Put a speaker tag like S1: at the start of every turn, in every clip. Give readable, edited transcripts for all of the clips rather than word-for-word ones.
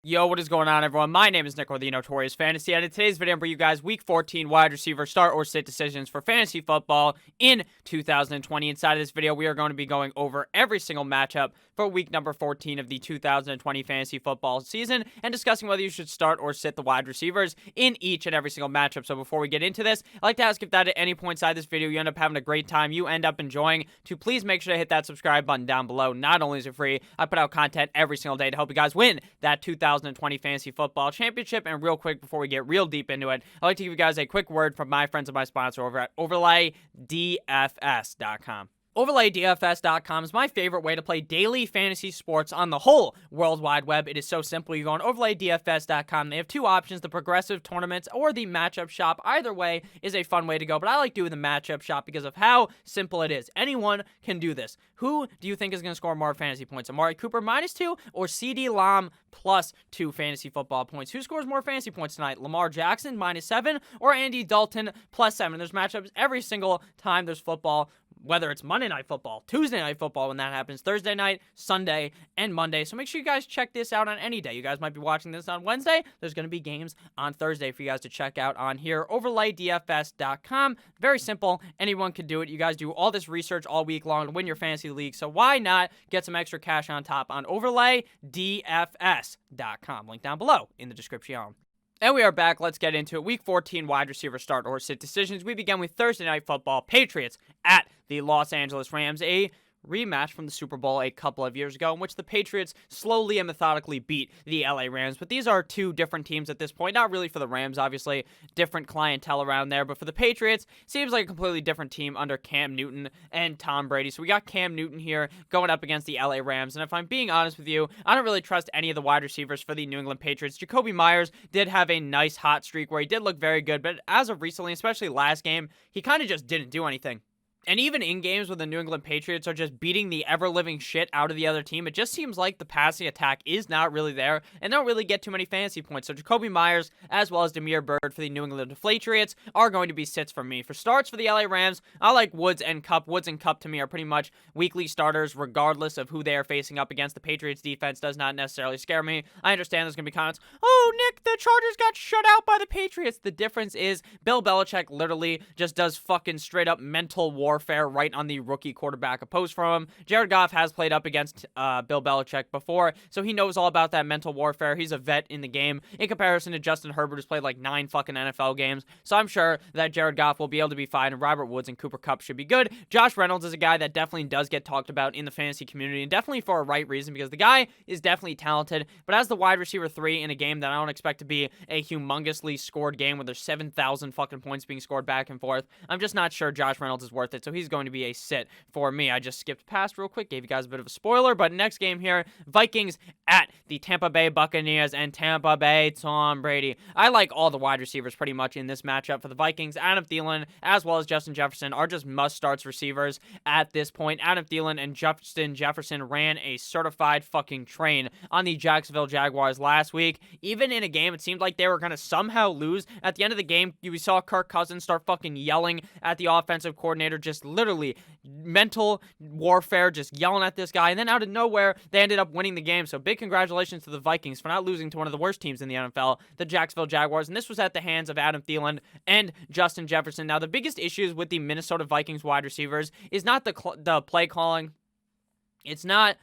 S1: Yo, what is going on, everyone? My name is Nick, or the Notorious Fantasy, and in today's video, I'm bringing you guys Week 14 wide receiver start or sit decisions for fantasy football in 2020. Inside of this video, we are going to be going over every single matchup for week number 14 of the 2020 fantasy football season and discussing whether you should start or sit the wide receivers in each and every single matchup. So before we get into this, I'd like to ask if that at any point inside this video you end up having a great time, you end up enjoying, to please make sure to hit that subscribe button down below. Not only is it free, I put out content every single day to help you guys win that 2020 Fantasy Football Championship. And real quick, before we get real deep into it, I'd like to give you guys a quick word from my friends and my sponsor over at OverlayDFS.com. OverlayDFS.com is my favorite way to play daily fantasy sports on the whole World Wide Web. It is so simple. You go on OverlayDFS.com. They have two options, the progressive tournaments or the matchup shop. Either way is a fun way to go, but I like doing the matchup shop because of how simple it is. Anyone can do this. Who do you think is going to score more fantasy points? Amari Cooper -2 or CeeDee Lamb +2 fantasy football points? Who scores more fantasy points tonight? Lamar Jackson -7 or Andy Dalton +7? There's matchups every single time there's football, whether it's Monday Night Football, Tuesday Night Football when that happens, Thursday night, Sunday, and Monday. So make sure you guys check this out on any day. You guys might be watching this on Wednesday. There's going to be games on Thursday for you guys to check out on here. OverlayDFS.com. Very simple. Anyone can do it. You guys do all this research all week long to win your fantasy league. So why not get some extra cash on top on OverlayDFS.com. Link down below in the description. And we are back. Let's get into it. Week 14 wide receiver start or sit decisions. We begin with Thursday Night Football. Patriots at the Los Angeles Rams. A rematch from the Super Bowl a couple of years ago in which the Patriots slowly and methodically beat the LA Rams. But these are two different teams at this point. Not really for the Rams, obviously. Different clientele around there. But for the Patriots, seems like a completely different team under Cam Newton and Tom Brady. So we got Cam Newton here going up against the LA Rams. And if I'm being honest with you, I don't really trust any of the wide receivers for the New England Patriots. Jacoby Myers did have a nice hot streak where he did look very good. But as of recently, especially last game, he kind of just didn't do anything. And even in games where the New England Patriots are just beating the ever-living shit out of the other team, it just seems like the passing attack is not really there, and they don't really get too many fantasy points. So Jacoby Myers, as well as Damiere Byrd for the New England Patriots, are going to be sits for me. For starts for the LA Rams, I like Woods and Kupp. Woods and Kupp, to me, are pretty much weekly starters, regardless of who they are facing up against. The Patriots defense does not necessarily scare me. I understand there's going to be comments, oh, Nick, the Chargers got shut out by the Patriots. The difference is Bill Belichick literally just does fucking straight-up mental warfare right on the rookie quarterback opposed from him. Jared Goff has played up against Bill Belichick before, so he knows all about that mental warfare. He's a vet in the game in comparison to Justin Herbert, who's played like 9 fucking NFL games. So I'm sure that Jared Goff will be able to be fine, and Robert Woods and Cooper Kupp should be good. Josh Reynolds is a guy that definitely does get talked about in the fantasy community, and definitely for a right reason, because the guy is definitely talented, but as the wide receiver 3 in a game that I don't expect to be a humongously scored game where there's 7,000 fucking points being scored back and forth, I'm just not sure Josh Reynolds is worth it, so he's going to be a sit for me. I just skipped past real quick, gave you guys a bit of a spoiler, but next game here, Vikings at the Tampa Bay Buccaneers and Tampa Bay Tom Brady. I like all the wide receivers pretty much in this matchup for the Vikings. Adam Thielen as well as Justin Jefferson are just must-starts receivers at this point. Adam Thielen and Justin Jefferson ran a certified fucking train on the Jacksonville Jaguars last week. Even in a game, it seemed like they were going to somehow lose. At the end of the game, we saw Kirk Cousins start fucking yelling at the offensive coordinator, just literally mental warfare, just yelling at this guy, and then out of nowhere, they ended up winning the game. So big congratulations to the Vikings for not losing to one of the worst teams in the NFL, the Jacksonville Jaguars, and this was at the hands of Adam Thielen and Justin Jefferson. Now, the biggest issues with the Minnesota Vikings wide receivers is not the play calling. It's not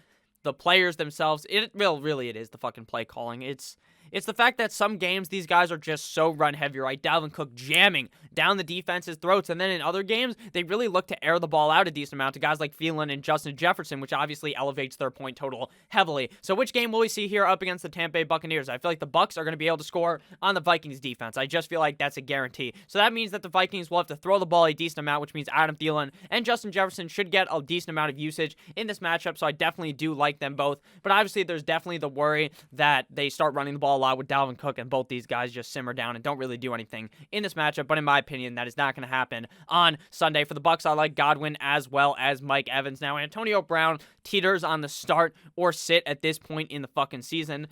S1: the players themselves. It is the fucking play calling. It's the fact that some games, these guys are just so run-heavy, right? Dalvin Cook jamming down the defense's throats. And then in other games, they really look to air the ball out a decent amount to guys like Thielen and Justin Jefferson, which obviously elevates their point total heavily. So which game will we see here up against the Tampa Bay Buccaneers? I feel like the Bucs are going to be able to score on the Vikings defense. I just feel like that's a guarantee. So that means that the Vikings will have to throw the ball a decent amount, which means Adam Thielen and Justin Jefferson should get a decent amount of usage in this matchup. So I definitely do like them both. But obviously, there's definitely the worry that they start running the ball a lot with Dalvin Cook, and both these guys just simmer down and don't really do anything in this matchup. But in my opinion, that is not going to happen on Sunday. For the Bucs, I like Godwin as well as Mike Evans. Now, Antonio Brown teeters on the start or sit at this point in the fucking season.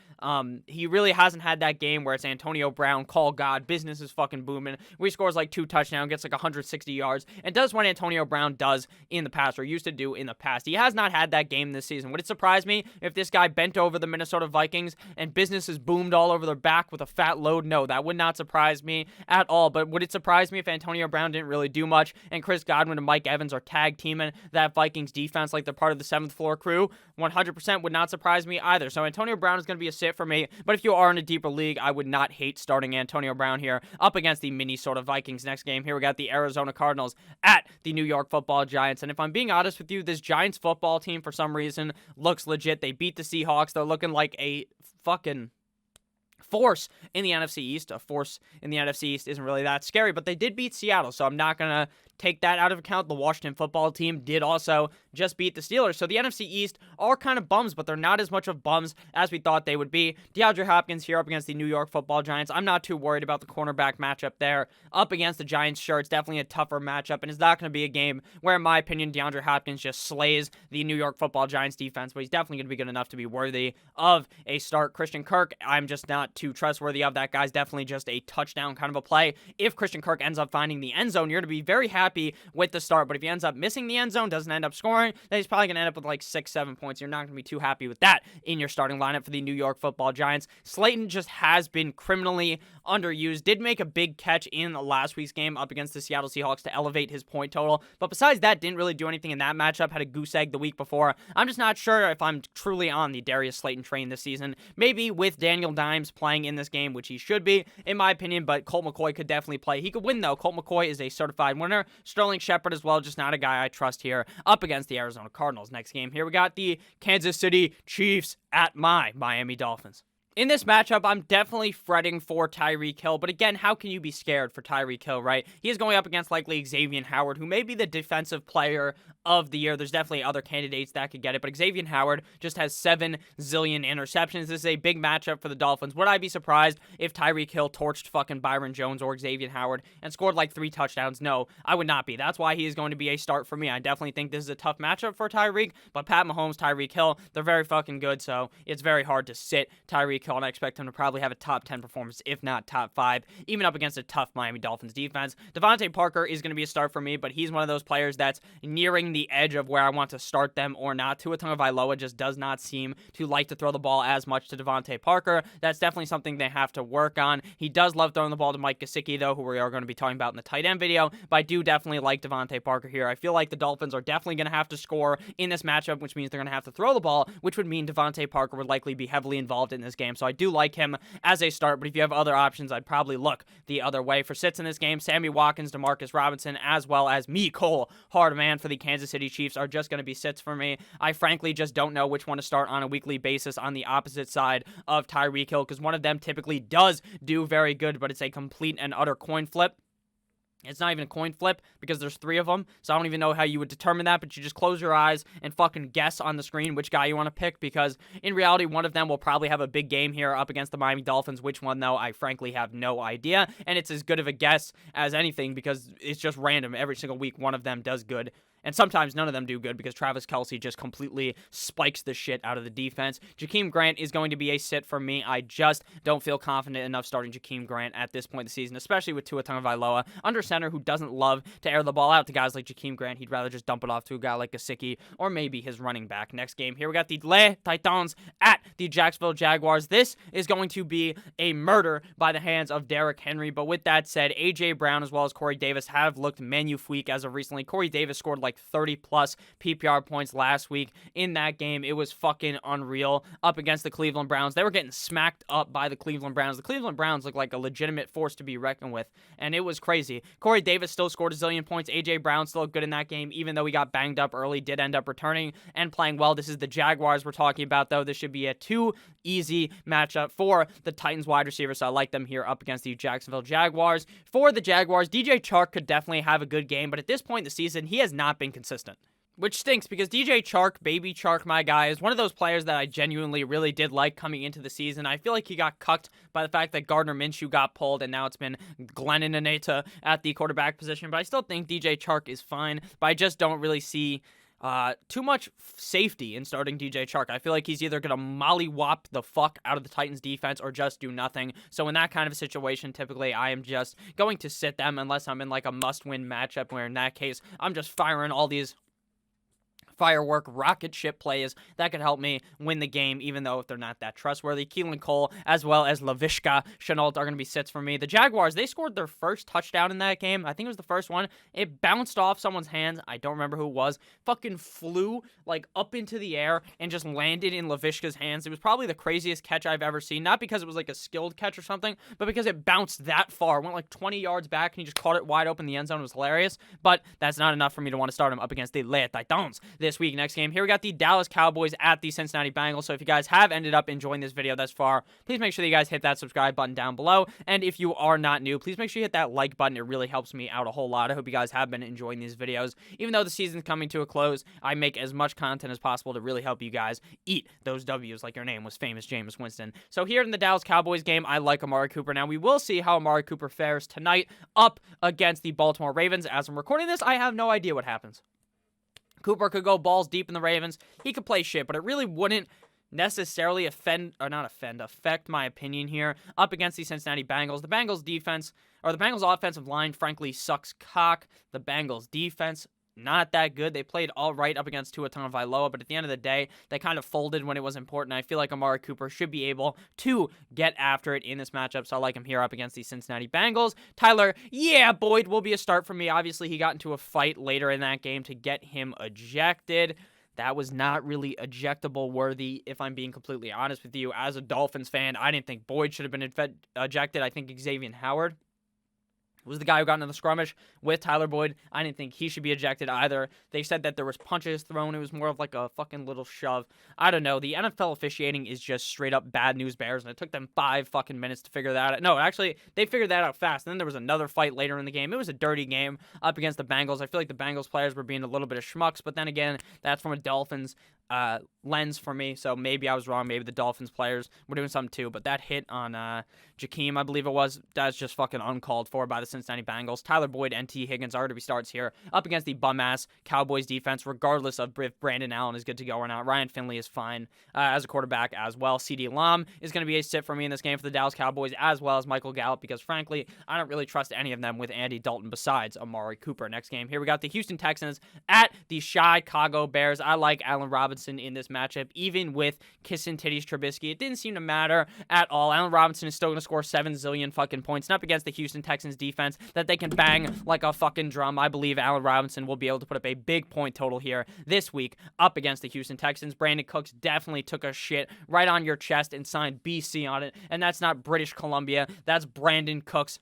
S1: He really hasn't had that game where it's Antonio Brown, call God, business is fucking booming, where he scores like 2 touchdowns, gets like 160 yards, and does what Antonio Brown does in the past, or used to do in the past. He has not had that game this season. Would it surprise surprise me if this guy bent over the Minnesota Vikings and business is boomed all over their back with a fat load. No, that would not surprise me at all. But would it surprise me if Antonio Brown didn't really do much and Chris Godwin and Mike Evans are tag teaming that Vikings defense like they're part of the 7th floor crew? 100% would not surprise me either. So Antonio Brown is going to be a sit for me. But if you are in a deeper league, I would not hate starting Antonio Brown here up against the Minnesota Vikings. Next game here, we got the Arizona Cardinals at the New York Football Giants. And if I'm being honest with you, this Giants football team for some reason looks legit. They beat the Seahawks. They're looking like a fucking force in the NFC East. A force in the NFC East isn't really that scary, but they did beat Seattle, so I'm not going to take that out of account. The Washington football team did also just beat the Steelers. So the NFC East are kind of bums, but they're not as much of bums as we thought they would be. DeAndre Hopkins here up against the New York Football Giants. I'm not too worried about the cornerback matchup there. Up against the Giants, sure, it's definitely a tougher matchup, and it's not going to be a game where, in my opinion, DeAndre Hopkins just slays the New York Football Giants defense, but he's definitely going to be good enough to be worthy of a start. Christian Kirk, I'm just not too trustworthy of. That guy's definitely just a touchdown kind of a play. If Christian Kirk ends up finding the end zone, you're going to be very happy with the start, but if he ends up missing the end zone, doesn't end up scoring, then he's probably going to end up with like 6-7 points. You're not going to be too happy with that in your starting lineup for the New York Football Giants. Slayton just has been criminally underused. Did make a big catch in last week's game up against the Seattle Seahawks to elevate his point total, but besides that, didn't really do anything in that matchup. Had a goose egg the week before. I'm just not sure if I'm truly on the Darius Slayton train this season. Maybe with Daniel Dimes playing in this game, which he should be, in my opinion, but Colt McCoy could definitely play. He could win, though. Colt McCoy is a certified winner. Sterling Shepard as well, just not a guy I trust here up against the Arizona Cardinals. Next game here, we got the Kansas City Chiefs at my Miami Dolphins. In this matchup, I'm definitely fretting for Tyreek Hill, but again, how can you be scared for Tyreek Hill, right? He is going up against likely Xavier Howard, who may be the defensive player of the year. There's definitely other candidates that could get it, but Xavier Howard just has 7 zillion interceptions. This is a big matchup for the Dolphins. Would I be surprised if Tyreek Hill torched fucking Byron Jones or Xavier Howard and scored like 3 touchdowns? No, I would not be. That's why he is going to be a start for me. I definitely think this is a tough matchup for Tyreek, but Pat Mahomes, Tyreek Hill, they're very fucking good, so it's very hard to sit Tyreek Hill, and I expect him to probably have a top 10 performance, if not top 5, even up against a tough Miami Dolphins defense. Devontae Parker is going to be a start for me, but he's one of those players that's nearing the edge of where I want to start them or not. Tua Tagovailoa just does not seem to like to throw the ball as much to Devontae Parker. That's definitely something they have to work on. He does love throwing the ball to Mike Gesicki, though, who we are going to be talking about in the tight end video, but I do definitely like Devontae Parker here. I feel like the Dolphins are definitely going to have to score in this matchup, which means they're going to have to throw the ball, which would mean Devontae Parker would likely be heavily involved in this game. So I do like him as a start, but if you have other options, I'd probably look the other way. For sits in this game, Sammy Watkins, Demarcus Robinson, as well as Mecole Hardman for the Kansas City Chiefs are just going to be sits for me. I frankly just don't know which one to start on a weekly basis on the opposite side of Tyreek Hill, because one of them typically does do very good, but it's a complete and utter coin flip. It's not even a coin flip because there's 3 of them, so I don't even know how you would determine that, but you just close your eyes and fucking guess on the screen which guy you want to pick, because in reality, one of them will probably have a big game here up against the Miami Dolphins. Which one, though, I frankly have no idea, and it's as good of a guess as anything because it's just random. Every single week, one of them does good. And sometimes none of them do good because Travis Kelce just completely spikes the shit out of the defense. Jakeem Grant is going to be a sit for me. I just don't feel confident enough starting Jakeem Grant at this point in the season, especially with Tua Tagovailoa under center, who doesn't love to air the ball out to guys like Jakeem Grant. He'd rather just dump it off to a guy like Gesicki or maybe his running back. Next game here, we got the Les Titans at the Jacksonville Jaguars. This is going to be a murder by the hands of Derrick Henry. But with that said, A.J. Brown as well as Corey Davis have looked magnifique as of recently. Corey Davis scored like 30 plus PPR points last week in that game. It was fucking unreal up against the Cleveland Browns. They were getting smacked up by the Cleveland Browns. The Cleveland Browns look like a legitimate force to be reckoned with, and it was crazy. Corey Davis still scored a zillion points. AJ Brown still looked good in that game, even though he got banged up early, did end up returning and playing well. This is the Jaguars we're talking about, though. This should be a too easy matchup for the Titans wide receivers, so I like them here up against the Jacksonville Jaguars. For the Jaguars, DJ Chark could definitely have a good game, but at this point in the season, he has not been consistent. Which stinks because DJ Chark, baby Chark, my guy, is one of those players that I genuinely really did like coming into the season. I feel like he got cucked by the fact that Gardner Minshew got pulled and now it's been Glennon Aneta at the quarterback position. But I still think DJ Chark is fine, but I just don't really see too much safety in starting DJ Chark. I feel like he's either going to mollywop the fuck out of the Titans defense or just do nothing. So in that kind of a situation, typically I am just going to sit them unless I'm in like a must-win matchup, where in that case, I'm just firing all these firework rocket ship plays that could help me win the game, even though if they're not that trustworthy. Keelan Cole as well as Laviska Shenault are going to be sits for me. The Jaguars, they scored their first touchdown in that game. I think it was the first one. It bounced off someone's hands. I don't remember who it was. Fucking flew like up into the air and just landed in Laviska's hands. It was probably the craziest catch I've ever seen. Not because it was like a skilled catch or something, but because it bounced that far. Went like 20 yards back and he just caught it wide open in the end zone. It was hilarious, but that's not enough for me to want to start him up against the Les Titans this week. Next game, here we got the Dallas Cowboys at the Cincinnati Bengals. So if you guys have ended up enjoying this video thus far, please make sure that you guys hit that subscribe button down below. And if you are not new, please make sure you hit that like button. It really helps me out a whole lot. I hope you guys have been enjoying these videos. Even though the season's coming to a close, I make as much content as possible to really help you guys eat those W's like your name was famous Jameis Winston. So here in the Dallas Cowboys game, I like Amari Cooper. Now we will see how Amari Cooper fares tonight up against the Baltimore Ravens. As I'm recording this, I have no idea what happens. Cooper could go balls deep in the Ravens. He could play shit, but it really wouldn't necessarily affect my opinion here up against the Cincinnati Bengals. The Bengals defense, or the Bengals offensive line, frankly, sucks cock. The Bengals defense, not that good. They played all right up against Tua Tagovailoa, but at the end of the day, they kind of folded when it was important. I feel like Amari Cooper should be able to get after it in this matchup, so I like him here up against the Cincinnati Bengals. Tyler, Boyd will be a start for me. Obviously, he got into a fight later in that game to get him ejected. That was not really ejectable worthy, if I'm being completely honest with you. As a Dolphins fan, I didn't think Boyd should have been ejected. I think Xavier Howard was the guy who got into the skirmish with Tyler Boyd. I didn't think he should be ejected either. They said that there was punches thrown. It was more of like a fucking little shove. I don't know. The NFL officiating is just straight up bad news bears, and it took them 5 fucking minutes to figure that out. No, actually, they figured that out fast. And then there was another fight later in the game. It was a dirty game up against the Bengals. I feel like the Bengals players were being a little bit of schmucks, but then again, that's from a Dolphins lens for me, so maybe I was wrong. Maybe the Dolphins players were doing something too, but that hit on Jakeem, I believe it was, that's just fucking uncalled for by the Cincinnati Bengals. Tyler Boyd and T. Higgins are to be starts here up against the bum-ass Cowboys defense, regardless of if Brandon Allen is good to go or not. Ryan Finley is fine as a quarterback as well. CeeDee Lamb is going to be a sit for me in this game for the Dallas Cowboys, as well as Michael Gallup, because frankly, I don't really trust any of them with Andy Dalton besides Amari Cooper. Next game, here we got the Houston Texans at the Chicago Bears. I like Allen Robinson in this matchup, even with kissing titties Trubisky. It didn't seem to matter at all. Allen Robinson is still going to score 7 zillion fucking points, and up against the Houston Texans defense that they can bang like a fucking drum. I believe Allen Robinson will be able to put up a big point total here this week up against the Houston Texans. Brandon Cooks definitely took a shit right on your chest and signed BC on it, and that's not British Columbia. That's Brandon Cooks.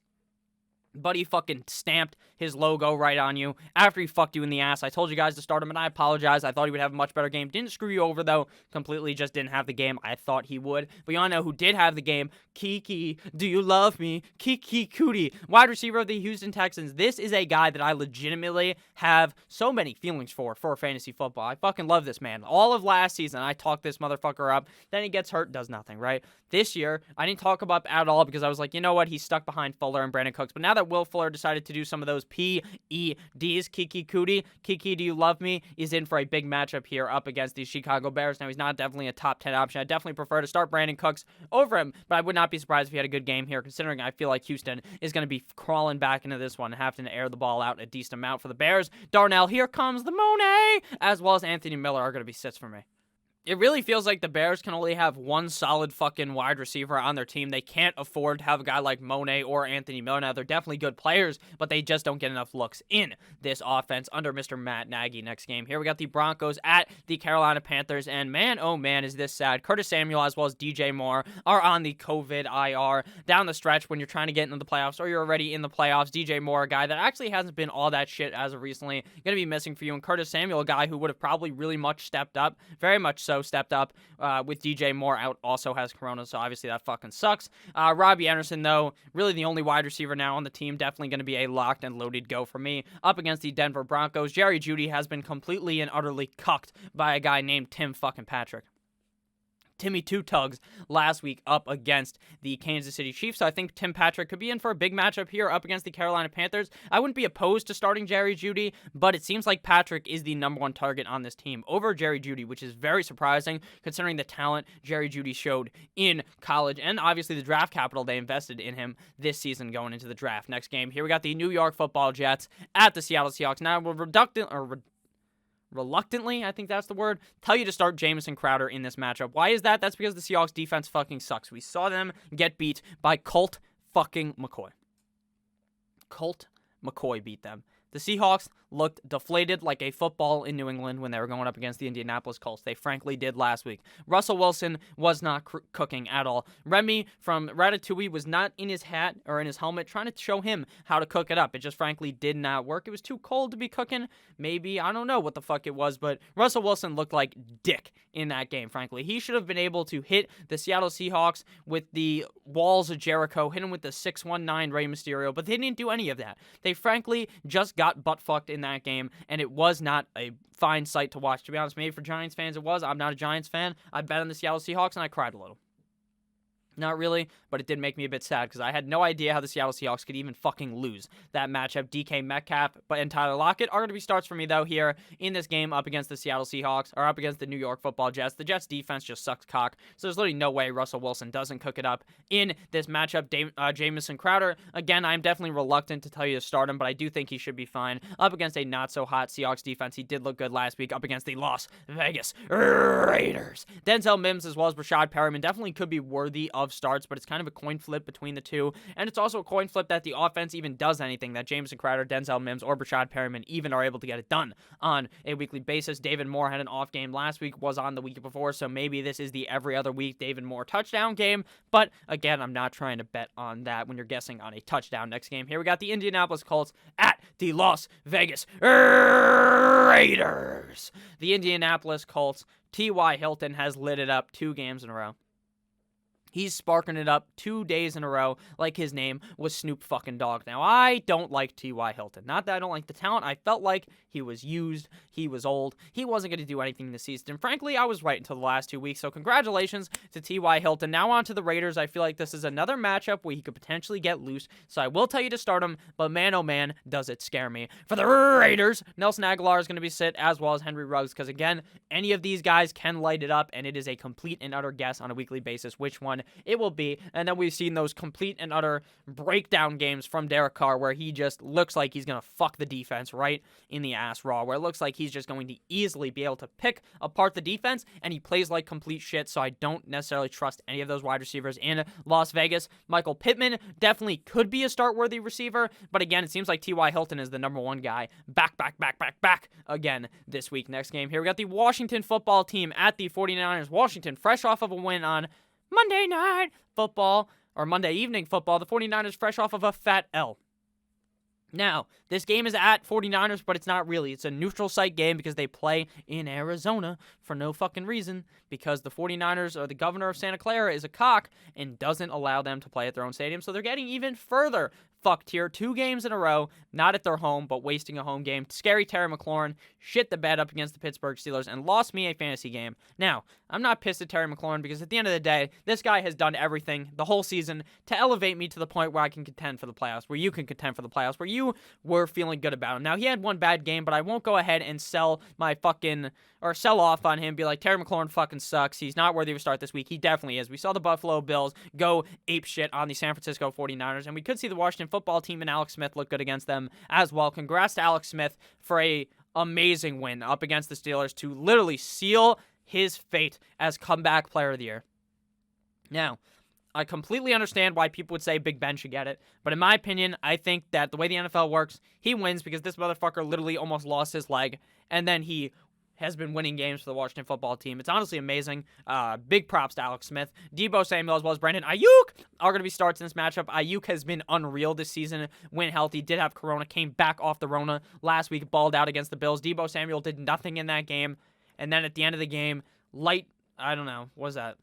S1: Buddy fucking stamped his logo right on you after he fucked you in the ass. I told you guys to start him, and I apologize. I thought he would have a much better game. Didn't screw you over, though. Completely just didn't have the game I thought he would. But y'all know who did have the game. Kiki, do you love me? Kiki Cootie, wide receiver of the Houston Texans. This is a guy that I legitimately have so many feelings for fantasy football. I fucking love this man. All of last season, I talked this motherfucker up. Then he gets hurt, does nothing, right? This year, I didn't talk him up at all because I was like, you know what? He's stuck behind Fuller and Brandon Cooks. But now that Will Fuller decided to do some of those PEDs, Kiki Cootie, Kiki, do you love me? Is in for a big matchup here up against the Chicago Bears. Now, he's not definitely a top 10 option. I definitely prefer to start Brandon Cooks over him, but I would not be surprised if he had a good game here, considering I feel like Houston is going to be crawling back into this one, having to air the ball out a decent amount for the Bears. Darnell, here comes the Monet, as well as Anthony Miller are going to be sits for me. It really feels like the Bears can only have one solid fucking wide receiver on their team. They can't afford to have a guy like Monet or Anthony Miller. Now, they're definitely good players, but they just don't get enough looks in this offense under Mr. Matt Nagy. Next game, here we got the Broncos at the Carolina Panthers, and man, oh man, is this sad. Curtis Samuel as well as DJ Moore are on the COVID IR down the stretch when you're trying to get into the playoffs or you're already in the playoffs. DJ Moore, a guy that actually hasn't been all that shit as of recently, going to be missing for you, and Curtis Samuel, a guy who would have probably really much stepped up, very much so stepped up with DJ Moore out, also has corona, so obviously that fucking sucks. Robbie Anderson, though, really the only wide receiver now on the team, definitely going to be a locked and loaded go for me up against the Denver Broncos. Jerry Jeudy has been completely and utterly cucked by a guy named Tim fucking Patrick. Timmy Two Tugs last week up against the Kansas City Chiefs. So I think Tim Patrick could be in for a big matchup here up against the Carolina Panthers. I wouldn't be opposed to starting Jerry Jeudy, but it seems like Patrick is the number one target on this team over Jerry Jeudy, which is very surprising considering the talent Jerry Jeudy showed in college and obviously the draft capital they invested in him this season going into the draft. Next game, here we got the New York Football Jets at the Seattle Seahawks. Now, we're reluctantly, I think that's the word, tell you to start Jamison Crowder in this matchup. Why is that? That's because the Seahawks defense fucking sucks. We saw them get beat by Colt fucking McCoy. Colt McCoy beat them. The Seahawks looked deflated like a football in New England when they were going up against the Indianapolis Colts. They frankly did last week. Russell Wilson was not cooking at all. Remy from Ratatouille was not in his hat or in his helmet trying to show him how to cook it up. It just frankly did not work. It was too cold to be cooking. Maybe, I don't know what the fuck it was, but Russell Wilson looked like dick in that game, frankly. He should have been able to hit the Seattle Seahawks with the walls of Jericho, hit him with the 619 Rey Mysterio, but they didn't do any of that. They frankly just got butt-fucked in that game, and it was not a fine sight to watch. To be honest, maybe for Giants fans it was. I'm not a Giants fan. I bet on the Seattle Seahawks, and I cried a little. Not really, but it did make me a bit sad because I had no idea how the Seattle Seahawks could even fucking lose that matchup. DK Metcalf and Tyler Lockett are going to be starts for me, though, here in this game up against the Seattle Seahawks, or up against the New York Football Jets. The Jets' defense just sucks cock, so there's literally no way Russell Wilson doesn't cook it up in this matchup. Jamison Crowder, again, I'm definitely reluctant to tell you to start him, but I do think he should be fine. Up against a not-so-hot Seahawks defense, he did look good last week up against the Las Vegas Raiders. Denzel Mims as well as Rashad Perriman definitely could be worthy of starts, but it's kind of a coin flip between the two, and it's also a coin flip that the offense even does anything, that Jamison Crowder, Denzel Mims, or Rashad Perriman even are able to get it done on a weekly basis. David Moore had an off game last week, was on the week before, so maybe this is the every other week David Moore touchdown game, but again, I'm not trying to bet on that when you're guessing on a touchdown next game. Here we got the Indianapolis Colts at the Las Vegas Raiders. The Indianapolis Colts, T.Y. Hilton has lit it up 2 games in a row. He's sparking it up 2 days in a row like his name was Snoop fucking Dogg. Now, I don't like T.Y. Hilton. Not that I don't like the talent. I felt like he was used. He was old. He wasn't going to do anything this season. And frankly, I was right until the last 2 weeks. So congratulations to T.Y. Hilton. Now on to the Raiders. I feel like this is another matchup where he could potentially get loose. So I will tell you to start him. But man, oh man, does it scare me. For the Raiders, Nelson Aguilar is going to be sit as well as Henry Ruggs. Because again, any of these guys can light it up. And it is a complete and utter guess on a weekly basis which one it will be. And then we've seen those complete and utter breakdown games from Derek Carr where he just looks like he's going to fuck the defense right in the ass raw, where it looks like he's just going to easily be able to pick apart the defense, and he plays like complete shit, so I don't necessarily trust any of those wide receivers in Las Vegas. Michael Pittman definitely could be a start-worthy receiver, but again, it seems like T.Y. Hilton is the number one guy back again this week. Next game here, we got the Washington football team at the 49ers. Washington, fresh off of a win on Monday night football, or Monday evening football. The 49ers fresh off of a fat L. Now, this game is at 49ers, but it's not really. It's a neutral site game because they play in Arizona for no fucking reason, because the 49ers, or the governor of Santa Clara, is a cock and doesn't allow them to play at their own stadium, so they're getting even further fucked here. 2 games in a row, not at their home, but wasting a home game. Scary Terry McLaurin shit the bed up against the Pittsburgh Steelers and lost me a fantasy game. Now, I'm not pissed at Terry McLaurin because at the end of the day, this guy has done everything the whole season to elevate me to the point where I can contend for the playoffs, where you can contend for the playoffs, where you were feeling good about him. Now, he had one bad game, but I won't go ahead and sell off on him, be like, Terry McLaurin fucking sucks. He's not worthy of a start this week. He definitely is. We saw the Buffalo Bills go ape shit on the San Francisco 49ers, and we could see the Washington football team and Alex Smith look good against them as well. Congrats to Alex Smith for a amazing win up against the Steelers to literally seal his fate as comeback player of the year. Now, I completely understand why people would say Big Ben should get it, but in my opinion, I think that the way the NFL works, he wins because this motherfucker literally almost lost his leg, and then he has been winning games for the Washington football team. It's honestly amazing. Big props to Alex Smith. Deebo Samuel as well as Brandon Ayuk are going to be starts in this matchup. Ayuk has been unreal this season when healthy. Did have corona, came back off the Rona last week, balled out against the Bills. Deebo Samuel did nothing in that game. And then at the end of the game, I don't know, what was that?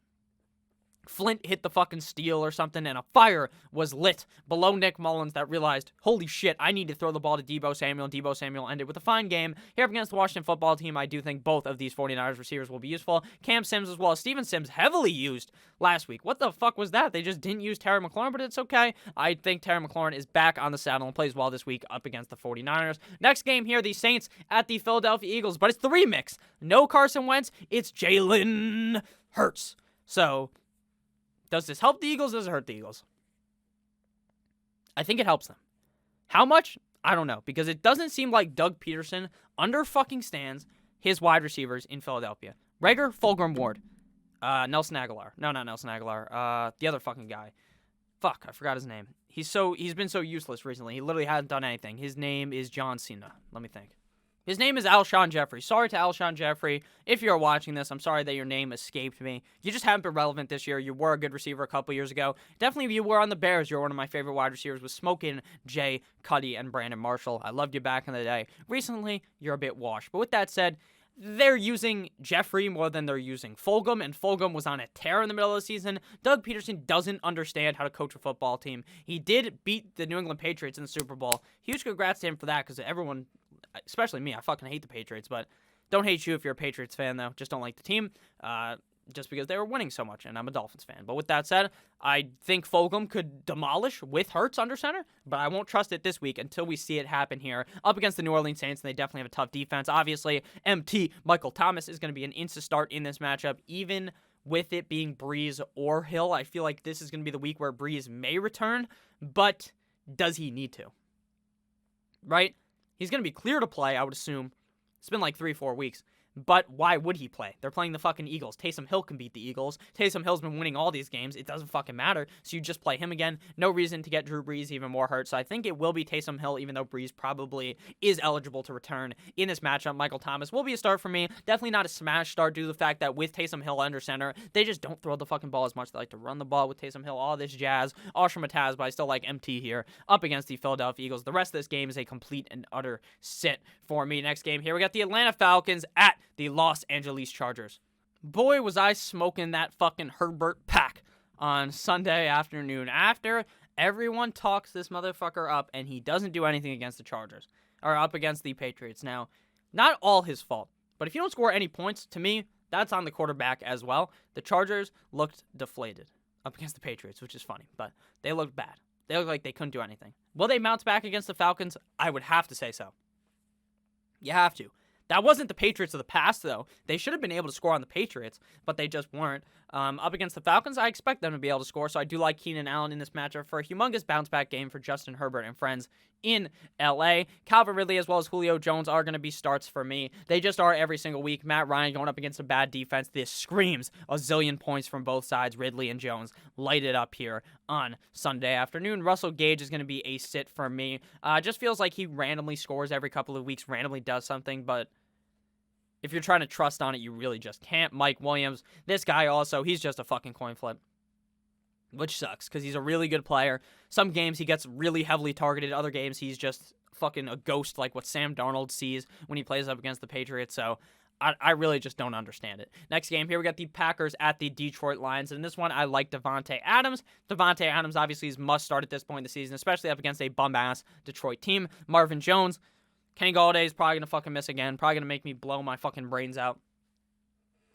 S1: Flint hit the fucking steel or something, and a fire was lit below Nick Mullins that realized, holy shit, I need to throw the ball to Deebo Samuel. Deebo Samuel ended with a fine game. Here up against the Washington football team, I do think both of these 49ers receivers will be useful. Cam Sims as well as Steven Sims heavily used last week. What the fuck was that? They just didn't use Terry McLaurin, but it's okay. I think Terry McLaurin is back on the saddle and plays well this week up against the 49ers. Next game here, the Saints at the Philadelphia Eagles, but it's the remix. No Carson Wentz, it's Jalen Hurts. So, does this help the Eagles? Does it hurt the Eagles? I think it helps them. How much? I don't know, because it doesn't seem like Doug Peterson under fucking stands his wide receivers in Philadelphia. Rager, Fulgham, Ward. Nelson Aguilar. No, not Nelson Aguilar. The other fucking guy. Fuck, I forgot his name. He's been so useless recently. He literally hasn't done anything. His name is John Cena. Let me think. His name is Alshon Jeffrey. Sorry to Alshon Jeffrey. If you're watching this, I'm sorry that your name escaped me. You just haven't been relevant this year. You were a good receiver a couple years ago. Definitely you were on the Bears. You're one of my favorite wide receivers with Smokin', Jay, Cuddy, and Brandon Marshall. I loved you back in the day. Recently, you're a bit washed. But with that said, they're using Jeffrey more than they're using Fulgham, and Fulgham was on a tear in the middle of the season. Doug Peterson doesn't understand how to coach a football team. He did beat the New England Patriots in the Super Bowl. Huge congrats to him for that, because everyone, especially me, I fucking hate the Patriots, but don't hate you if you're a Patriots fan, though. Just don't like the team, just because they were winning so much, and I'm a Dolphins fan. But with that said, I think Fulgham could demolish with Hurts under center, but I won't trust it this week until we see it happen here up against the New Orleans Saints, and they definitely have a tough defense. Obviously, MT, Michael Thomas, is going to be an instant start in this matchup, even with it being Breeze or Hill. I feel like this is going to be the week where Breeze may return, but does he need to? Right? He's going to be clear to play, I would assume. It's been like 3-4 weeks. But why would he play? They're playing the fucking Eagles. Taysom Hill can beat the Eagles. Taysom Hill's been winning all these games. It doesn't fucking matter. So you just play him again. No reason to get Drew Brees even more hurt. So I think it will be Taysom Hill, even though Brees probably is eligible to return in this matchup. Michael Thomas will be a start for me. Definitely not a smash start due to the fact that with Taysom Hill under center, they just don't throw the fucking ball as much. They like to run the ball with Taysom Hill. All this jazz. Ashram Mataz, but I still like MT here up against the Philadelphia Eagles. The rest of this game is a complete and utter sit for me. Next game here, we got the Atlanta Falcons at the Los Angeles Chargers. Boy, was I smoking that fucking Herbert pack on Sunday afternoon after everyone talks this motherfucker up and he doesn't do anything against the Chargers or up against the Patriots. Now, not all his fault, but if you don't score any points, to me, that's on the quarterback as well. The Chargers looked deflated up against the Patriots, which is funny, but they looked bad. They looked like they couldn't do anything. Will they bounce back against the Falcons? I would have to say so. You have to. That wasn't the Patriots of the past, though. They should have been able to score on the Patriots, but they just weren't. Up against the Falcons, I expect them to be able to score, so I do like Keenan Allen in this matchup for a humongous bounce-back game for Justin Herbert and friends in L.A. Calvin Ridley as well as Julio Jones are going to be starts for me. They just are every single week. Matt Ryan going up against a bad defense. This screams a zillion points from both sides. Ridley and Jones light it up here on Sunday afternoon. Russell Gage is going to be a sit for me. Just feels like he randomly scores every couple of weeks, randomly does something, but if you're trying to trust on it, you really just can't. Mike Williams, this guy also, he's just a fucking coin flip, which sucks because he's a really good player. Some games he gets really heavily targeted. Other games he's just fucking a ghost like what Sam Darnold sees when he plays up against the Patriots. So I really just don't understand it. Next game here, we got the Packers at the Detroit Lions. And in this one, I like Devontae Adams. Devontae Adams obviously is must start at this point in the season, especially up against a bum-ass Detroit team. Marvin Jones, Kenny Galladay is probably going to fucking miss again. Probably going to make me blow my fucking brains out.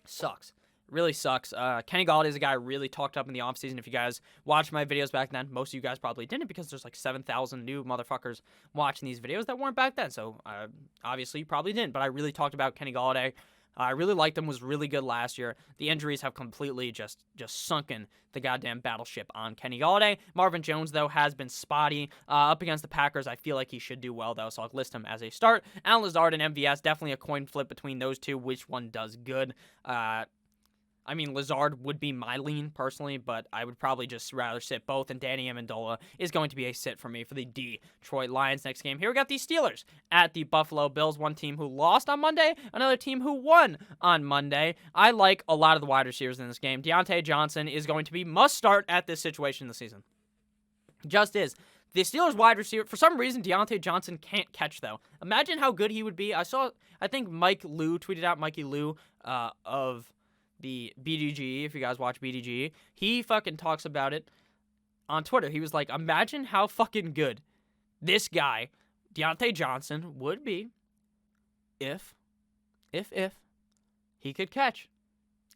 S1: Sucks. Really sucks. Kenny Galladay is a guy I really talked up in the offseason. If you guys watched my videos back then, most of you guys probably didn't because there's like 7,000 new motherfuckers watching these videos that weren't back then. So obviously you probably didn't. But I really talked about Kenny Galladay. I really liked him, was really good last year. The injuries have completely just sunken the goddamn battleship on Kenny Galladay. Marvin Jones, though, has been spotty. Up against the Packers, I feel like he should do well, though, so I'll list him as a start. Alan Lazard and MVS, definitely a coin flip between those two. Which one does good? I mean, Lazard would be my lean, personally, but I would probably just rather sit both, and Danny Amendola is going to be a sit for me for the Detroit Lions. Next game here, we got the Steelers at the Buffalo Bills, one team who lost on Monday, another team who won on Monday. I like a lot of the wide receivers in this game. Deontay Johnson is going to be must start at this situation in the season. Just is. The Steelers wide receiver, for some reason, Deontay Johnson can't catch, though. Imagine how good he would be. I think Mike Lou tweeted out, Mikey Lou, of the BDG, if you guys watch BDG, he fucking talks about it on Twitter. He was like, imagine how fucking good this guy, Deontay Johnson, would be if he could catch.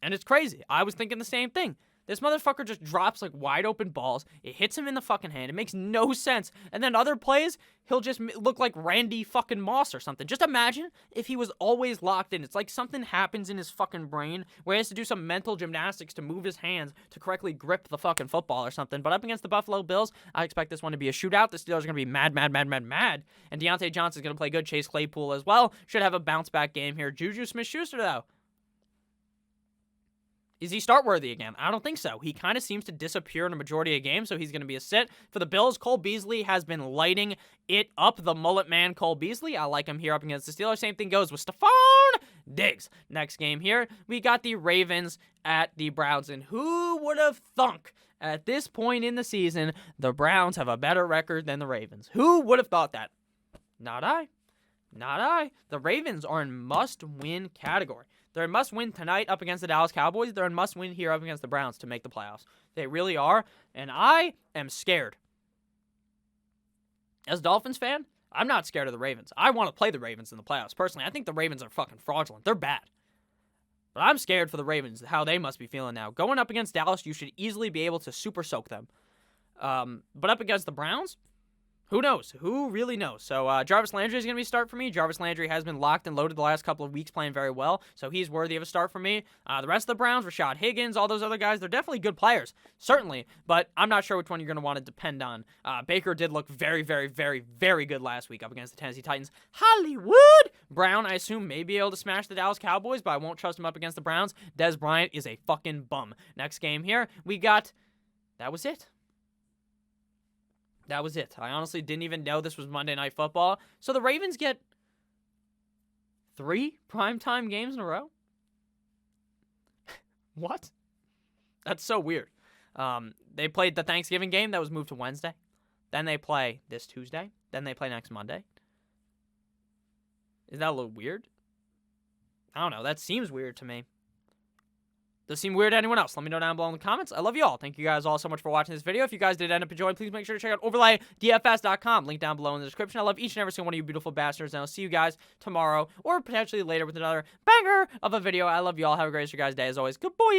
S1: And it's crazy. I was thinking the same thing. This motherfucker just drops like wide open balls. It hits him in the fucking hand. It makes no sense. And then other plays, he'll just look like Randy fucking Moss or something. Just imagine if he was always locked in. It's like something happens in his fucking brain where he has to do some mental gymnastics to move his hands to correctly grip the fucking football or something. But up against the Buffalo Bills, I expect this one to be a shootout. The Steelers are going to be mad. And Deontay Johnson's going to play good. Chase Claypool as well. Should have a bounce back game here. Juju Smith-Schuster, though. Is he start worthy again? I don't think so. He kind of seems to disappear in a majority of games, so he's going to be a sit. For the Bills, Cole Beasley has been lighting it up. The mullet man, Cole Beasley. I like him here up against the Steelers. Same thing goes with Stephon Diggs. Next game here, we got the Ravens at the Browns. And who would have thunk at this point in the season the Browns have a better record than the Ravens? Who would have thought that? Not I. Not I. The Ravens are in must-win category. They're in must-win tonight up against the Dallas Cowboys. They're in must-win here up against the Browns to make the playoffs. They really are, and I am scared. As a Dolphins fan, I'm not scared of the Ravens. I want to play the Ravens in the playoffs. Personally, I think the Ravens are fucking fraudulent. They're bad. But I'm scared for the Ravens, how they must be feeling now. Going up against Dallas, you should easily be able to super soak them. But up against the Browns, who knows? Who really knows? So Jarvis Landry is going to be a start for me. Jarvis Landry has been locked and loaded the last couple of weeks, playing very well. So he's worthy of a start for me. The rest of the Browns, Rashad Higgins, all those other guys, they're definitely good players. Certainly. But I'm not sure which one you're going to want to depend on. Baker did look very good last week up against the Tennessee Titans. Hollywood Brown, I assume, may be able to smash the Dallas Cowboys, but I won't trust him up against the Browns. Dez Bryant is a fucking bum. Next game here, we got... That was it. That was it. I honestly didn't even know this was Monday Night Football. So the Ravens get 3 primetime games in a row? What? That's so weird. They played the Thanksgiving game that was moved to Wednesday. Then they play this Tuesday. Then they play next Monday. Is that a little weird? I don't know. That seems weird to me. Does it seem weird to anyone else? Let me know down below in the comments. I love you all. Thank you guys all so much for watching this video. If you guys did end up enjoying, please make sure to check out overlaydfs.com. Link down below in the description. I love each and every single one of you beautiful bastards, and I'll see you guys tomorrow or potentially later with another banger of a video. I love you all. Have a great rest of your guys' day. As always, good boy.